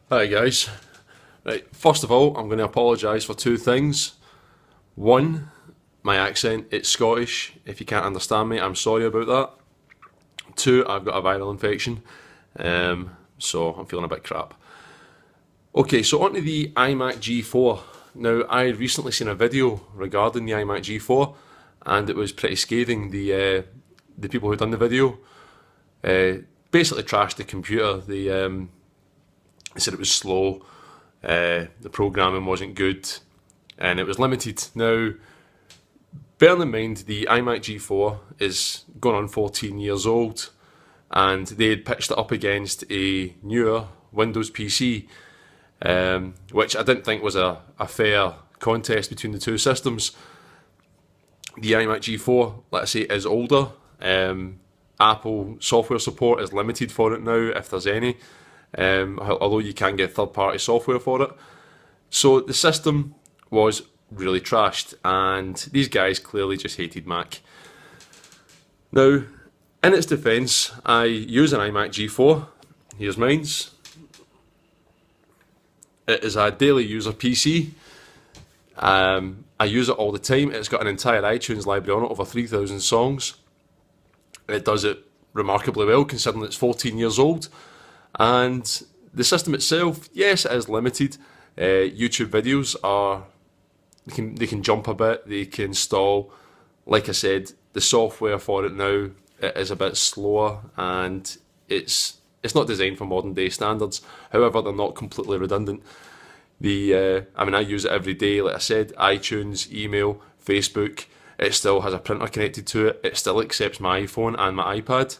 Hi guys. Right, first of all, I'm going to apologise for two things. One, my accent, it's Scottish. If you can't understand me, I'm sorry about that. Two, I've got a viral infection, so I'm feeling a bit crap. Okay, so on to the iMac G4. Now, I recently seen a video regarding the iMac G4, and it was pretty scathing. The people who done the video basically trashed the computer. They said it was slow, the programming wasn't good, and it was limited. Now, bearing in mind the iMac G4 is going on 14 years old, and they had pitched it up against a newer Windows PC, which I didn't think was a fair contest between the two systems. The iMac G4, let's say, is older. Apple software support is limited for it now, if there's any. Although you can get third-party software for it. So the system was really trashed, and these guys clearly just hated Mac. Now, in its defence, I use an iMac G4. Here's mine's. It is a daily user PC. I use it all the time. It's got an entire iTunes library on it, over 3,000 songs. It does it remarkably well, considering it's 14 years old. And the system itself, yes, it is limited. YouTube videos are, they can jump a bit, they can stall. Like I said, the software for it now it is a bit slower, and it's not designed for modern day standards. However, they're not completely redundant. I use it every day. Like I said, iTunes, email, Facebook. It still has a printer connected to it. It still accepts my iPhone and my iPad.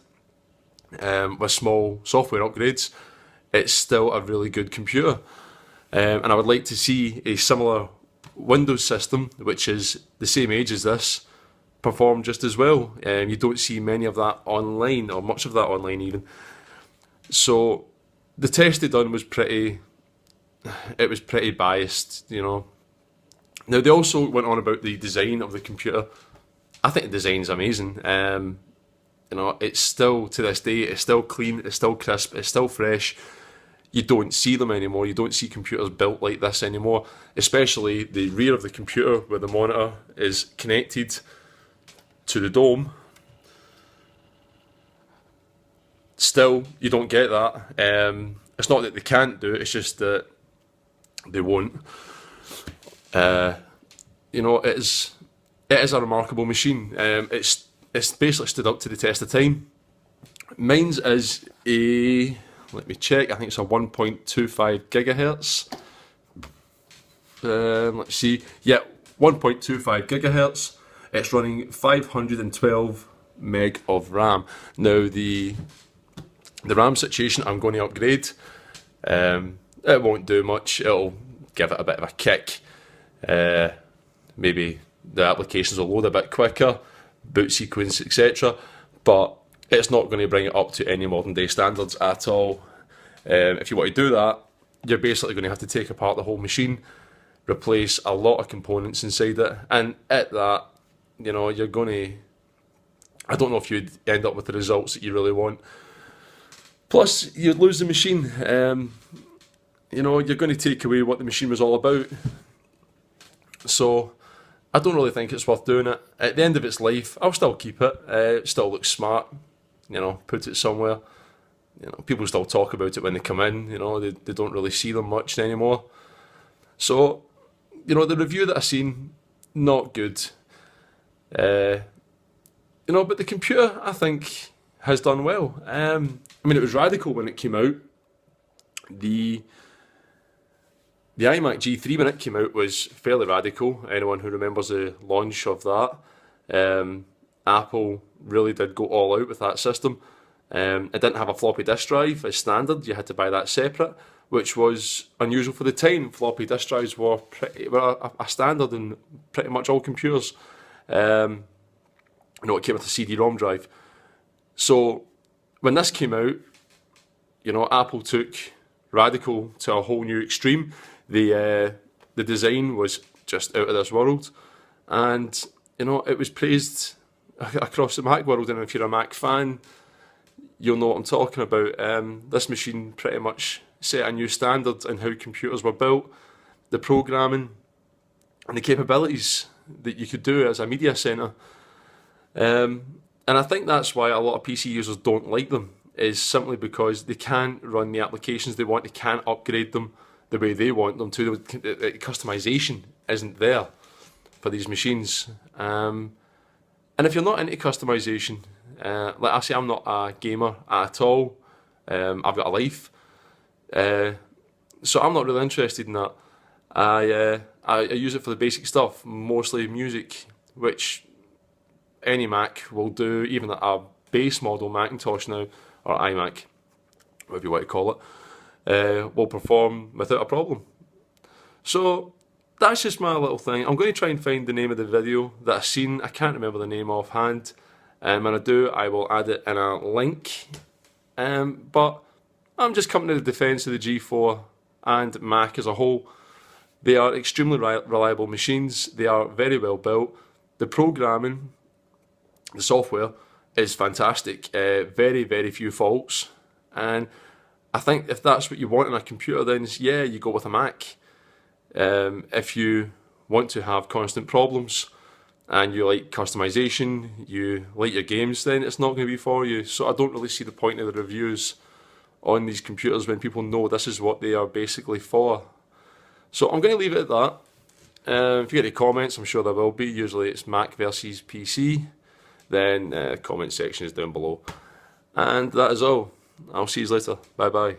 With small software upgrades, it's still a really good computer. And I would like to see a similar Windows system, which is the same age as this, perform just as well. You don't see many of that online, or much of that online even. So the test they done was pretty biased, you know. Now they also went on about the design of the computer. I think the design's amazing. It's still, to this day, it's still clean, it's still crisp, it's still fresh. You don't see them anymore. You don't see computers built like this anymore, especially the rear of the computer where the monitor is connected to the dome. Still, you don't get that. It's not that they can't do it, it's just that they won't. It is a remarkable machine. It's basically stood up to the test of time. Mine's is a, let me check, I think it's a 1.25 gigahertz. Let's see, yeah, 1.25 gigahertz. It's running 512 meg of RAM. Now the RAM situation I'm going to upgrade. It won't do much, it'll give it a bit of a kick. Maybe the applications will load a bit quicker, boot sequence, etc. But it's not going to bring it up to any modern day standards at all. If you want to do that, you're basically going to have to take apart the whole machine, replace a lot of components inside it, and at that, you're going to, I don't know if you'd end up with the results that you really want. Plus, you'd lose the machine. You're going to take away what the machine was all about. So I don't really think it's worth doing it. At the end of its life, I'll still keep it. It still looks smart. Put it somewhere. People still talk about it when they come in. They don't really see them much anymore. So, the review that I seen, not good. But the computer, I think, has done well. It was radical when it came out. The iMac G3 when it came out was fairly radical. Anyone who remembers the launch of that, Apple really did go all out with that system. It didn't have a floppy disk drive as standard. You had to buy that separate, which was unusual for the time. Floppy disk drives were a standard in pretty much all computers. It came with a CD-ROM drive. So when this came out, Apple took radical to a whole new extreme. The design was just out of this world, and it was praised across the Mac world. And if you're a Mac fan, you'll know what I'm talking about. This machine pretty much set a new standard in how computers were built, the programming, and the capabilities that you could do as a media centre. And I think that's why a lot of PC users don't like them, is simply because they can't run the applications they want, they can't upgrade them the way they want them to. The customization isn't there for these machines. And if you're not into customization, like I say, I'm not a gamer at all. I've got a life. So I'm not really interested in that. I use it for the basic stuff, mostly music, which any Mac will do, even a base model Macintosh now, or iMac, whatever you want to call it, will perform without a problem. So that's just my little thing. I'm going to try and find the name of the video that I've seen. I can't remember the name offhand. When I do, I will add it in a link. But I'm just coming to the defence of the G4 and Mac as a whole. They are extremely reliable machines. They are very well built. The programming, the software, is fantastic. Very, very few faults. And I think if that's what you want in a computer, then yeah, you go with a Mac. If you want to have constant problems and you like customization, you like your games, then it's not going to be for you. So I don't really see the point of the reviews on these computers when people know this is what they are basically for. So I'm going to leave it at that. If you get any comments, I'm sure there will be. Usually it's Mac versus PC. Then comment section is down below. And that is all. I'll see you later. Bye bye.